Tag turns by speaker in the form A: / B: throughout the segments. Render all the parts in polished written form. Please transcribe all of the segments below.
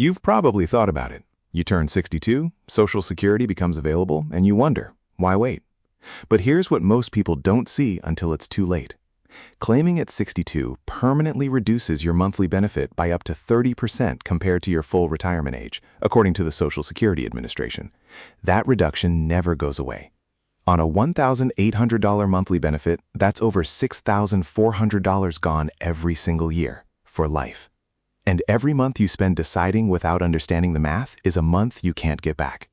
A: You've probably thought about it. You turn 62, Social Security becomes available, and you wonder, why wait? But here's what most people don't see until it's too late. Claiming at 62 permanently reduces your monthly benefit by up to 30% compared to your full retirement age, according to the Social Security Administration. That reduction never goes away. On a $1,800 monthly benefit, that's over $6,400 gone every single year, for life. And every month you spend deciding without understanding the math is a month you can't get back.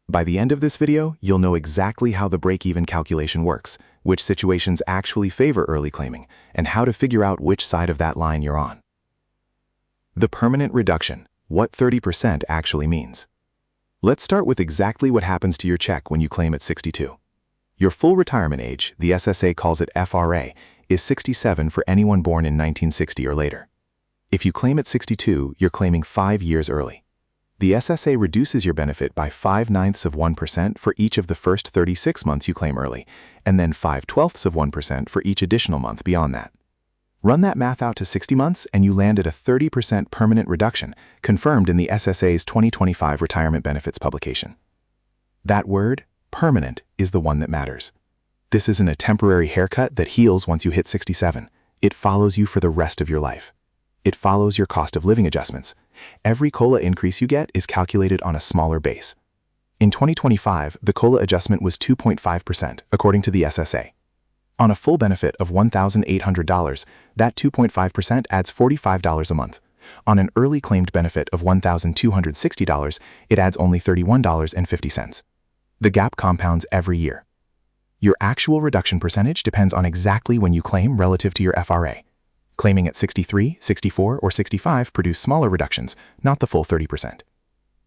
A: By the end of this video, you'll know exactly how the break-even calculation works, which situations actually favor early claiming, and how to figure out which side of that line you're on. The permanent reduction, what 30% actually means. Let's start with exactly what happens to your check when you claim at 62. Your full retirement age, the SSA calls it FRA, is 67 for anyone born in 1960 or later. If you claim at 62, you're claiming 5 years early. The SSA reduces your benefit by 0.05% for each of the first 36 months you claim early, and then 0.05% for each additional month beyond that. Run that math out to 60 months and you land at a 30% permanent reduction, confirmed in the SSA's 2025 Retirement Benefits publication. That word, permanent, is the one that matters. This isn't a temporary haircut that heals once you hit 67. It follows you for the rest of your life. It follows your cost of living adjustments. Every COLA increase you get is calculated on a smaller base. In 2025, the COLA adjustment was 2.5%, according to the SSA. On a full benefit of $1,800, that 2.5% adds $45 a month. On an early claimed benefit of $1,260, it adds only $31.50. The gap compounds every year. Your actual reduction percentage depends on exactly when you claim relative to your FRA. Claiming at 63, 64, or 65 produce smaller reductions, not the full 30%.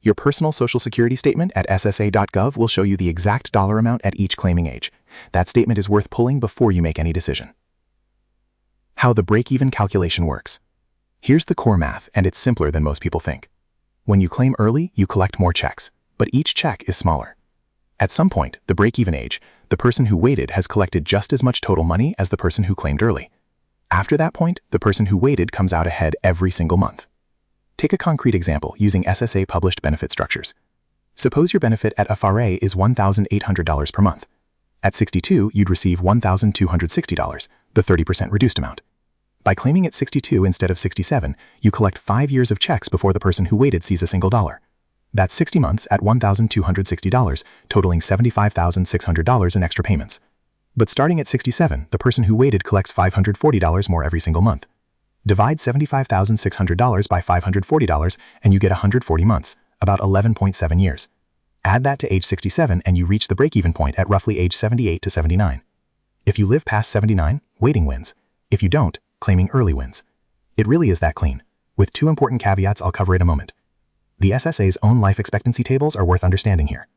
A: Your personal Social Security statement at ssa.gov will show you the exact dollar amount at each claiming age. That statement is worth pulling before you make any decision. How the break-even calculation works. Here's the core math, and it's simpler than most people think. When you claim early, you collect more checks, but each check is smaller. At some point, the break-even age, the person who waited has collected just as much total money as the person who claimed early. After that point, the person who waited comes out ahead every single month. Take a concrete example using SSA-published benefit structures. Suppose your benefit at FRA is $1,800 per month. At 62, you'd receive $1,260, the 30% reduced amount. By claiming at 62 instead of 67, you collect 5 years of checks before the person who waited sees a single dollar. That's 60 months at $1,260, totaling $75,600 in extra payments. But starting at 67, the person who waited collects $540 more every single month. Divide $75,600 by $540 and you get 140 months, about 11.7 years. Add that to age 67 and you reach the break-even point at roughly age 78 to 79. If you live past 79, waiting wins. If you don't, claiming early wins. It really is that clean. With 2 important caveats I'll cover in a moment. The SSA's own life expectancy tables are worth understanding here.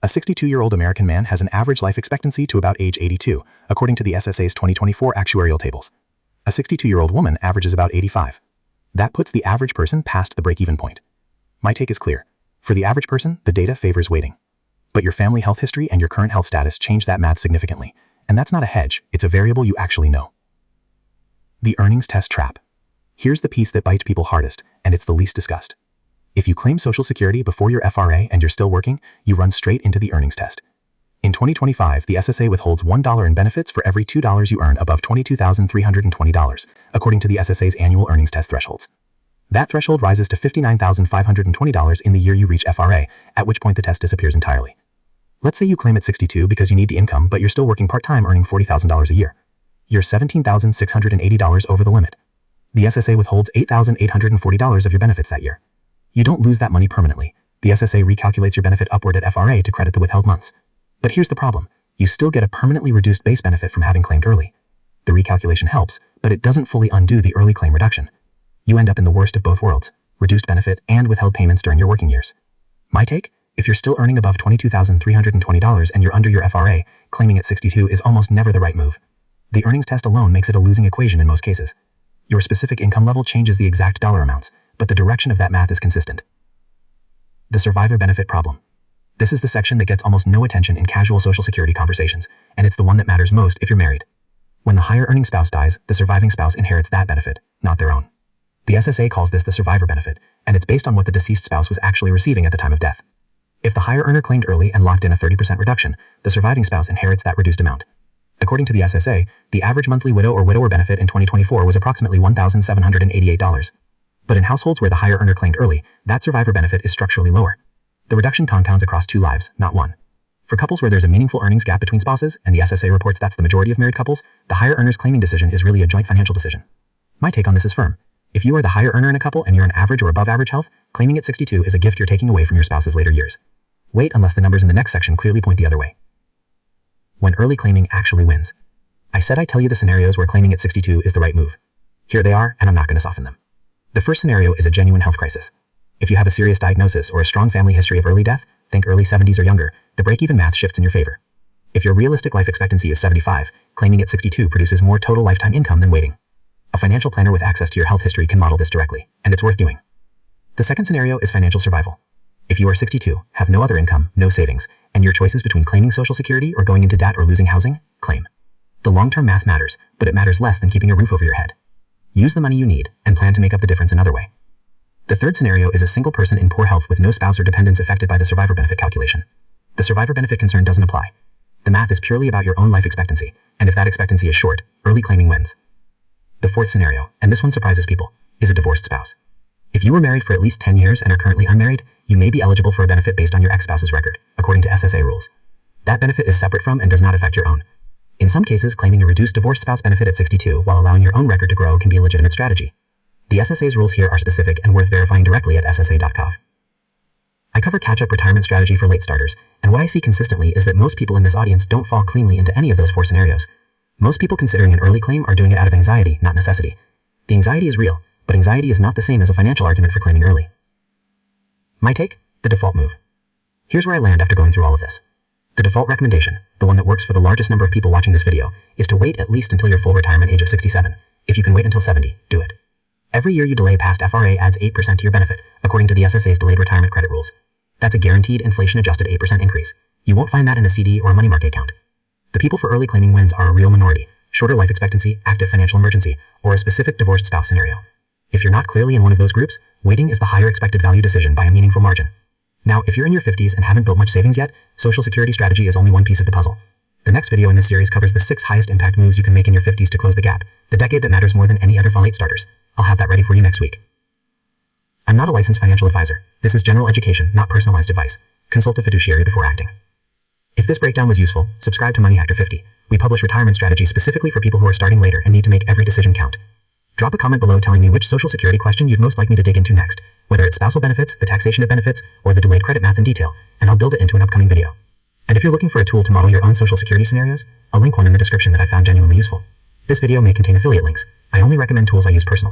A: A 62-year-old American man has an average life expectancy to about age 82, according to the SSA's 2024 actuarial tables. A 62-year-old woman averages about 85. That puts the average person past the break-even point. My take is clear. For the average person, the data favors waiting. But your family health history and your current health status change that math significantly. And that's not a hedge, it's a variable you actually know. The earnings test trap. Here's the piece that bites people hardest, and it's the least discussed. If you claim Social Security before your FRA and you're still working, you run straight into the earnings test. In 2025, the SSA withholds $1 in benefits for every $2 you earn above $22,320, according to the SSA's annual earnings test thresholds. That threshold rises to $59,520 in the year you reach FRA, at which point the test disappears entirely. Let's say you claim at 62 because you need the income, but you're still working part-time earning $40,000 a year. You're $17,680 over the limit. The SSA withholds $8,840 of your benefits that year. You don't lose that money permanently. The SSA recalculates your benefit upward at FRA to credit the withheld months. But here's the problem. You still get a permanently reduced base benefit from having claimed early. The recalculation helps, but it doesn't fully undo the early claim reduction. You end up in the worst of both worlds, reduced benefit and withheld payments during your working years. My take? If you're still earning above $22,320 and you're under your FRA, claiming at 62 is almost never the right move. The earnings test alone makes it a losing equation in most cases. Your specific income level changes the exact dollar amounts, but the direction of that math is consistent. The survivor benefit problem. This is the section that gets almost no attention in casual Social Security conversations, and it's the one that matters most if you're married. When the higher earning spouse dies, the surviving spouse inherits that benefit, not their own.
B: The SSA calls this the survivor benefit, and it's based on what the deceased spouse was actually receiving at the time of death. If the higher earner claimed early and locked in a 30% reduction, the surviving spouse inherits that reduced amount. According to the SSA, the average monthly widow or widower benefit in 2024 was approximately $1,788. But in households where the higher earner claimed early, that survivor benefit is structurally lower. The reduction compounds across 2 lives, not one. For couples where there's a meaningful earnings gap between spouses, and the SSA reports that's the majority of married couples, the higher earner's claiming decision is really a joint financial decision. My take on this is firm. If you are the higher earner in a couple and you're in average or above average health, claiming at 62 is a gift you're taking away from your spouse's later years. Wait unless the numbers in the next section clearly point the other way. When early claiming actually wins. I said I'd tell you the scenarios where claiming at 62 is the right move. Here they are, and I'm not going to soften them. The first scenario is a genuine health crisis. If you have a serious diagnosis or a strong family history of early death, think early 70s or younger, the break-even math shifts in your favor. If your realistic life expectancy is 75, claiming at 62 produces more total lifetime income than waiting. A financial planner with access to your health history can model this directly, and it's worth doing. The second scenario is financial survival. If you are 62, have no other income, no savings, and your choice is between claiming Social Security or going into debt or losing housing, claim. The long-term math matters, but it matters less than keeping a roof over your head. Use the money you need, and plan to make up the difference another way. The third scenario is a single person in poor health with no spouse or dependents affected by the survivor benefit calculation. The survivor benefit concern doesn't apply. The math is purely about your own life expectancy, and if that expectancy is short, early claiming wins. The fourth scenario, and this one surprises people, is a divorced spouse. If you were married for at least 10 years and are currently unmarried, you may be eligible for a benefit based on your ex-spouse's record, according to SSA rules. That benefit is separate from and does not affect your own. In some cases, claiming a reduced divorced spouse benefit at 62 while allowing your own record to grow can be a legitimate strategy. The SSA's rules here are specific and worth verifying directly at ssa.gov. I cover catch-up retirement strategy for late starters, and what I see consistently is that most people in this audience don't fall cleanly into any of those 4 scenarios. Most people considering an early claim are doing it out of anxiety, not necessity. The anxiety is real, but anxiety is not the same as a financial argument for claiming early. My take? The default move. Here's where I land after going through all of this. The default recommendation, the one that works for the largest number of people watching this video, is to wait at least until your full retirement age of 67. If you can wait until 70, do it. Every year you delay past FRA adds 8% to your benefit, according to the SSA's delayed retirement credit rules. That's a guaranteed inflation-adjusted 8% increase. You won't find that in a CD or a money market account. The people for early claiming wins are a real minority, shorter life expectancy, active financial emergency, or a specific divorced spouse scenario. If you're not clearly in one of those groups, waiting is the higher expected value decision by a meaningful margin. Now, if you're in your 50s and haven't built much savings yet, Social Security strategy is only one piece of the puzzle. The next video in this series covers the 6 highest impact moves you can make in your 50s to close the gap, the decade that matters more than any other for late starters. I'll have that ready for you next week. I'm not a licensed financial advisor. This is general education, not personalized advice. Consult a fiduciary before acting. If this breakdown was useful, subscribe to Money Hacker 50. We publish retirement strategies specifically for people who are starting later and need to make every decision count. Drop a comment below telling me which Social Security question you'd most like me to dig into next, whether it's spousal benefits, the taxation of benefits, or the delayed credit math in detail, and I'll build it into an upcoming video. And if you're looking for a tool to model your own Social Security scenarios, I'll link one in the description that I found genuinely useful. This video may contain affiliate links. I only recommend tools I use personally.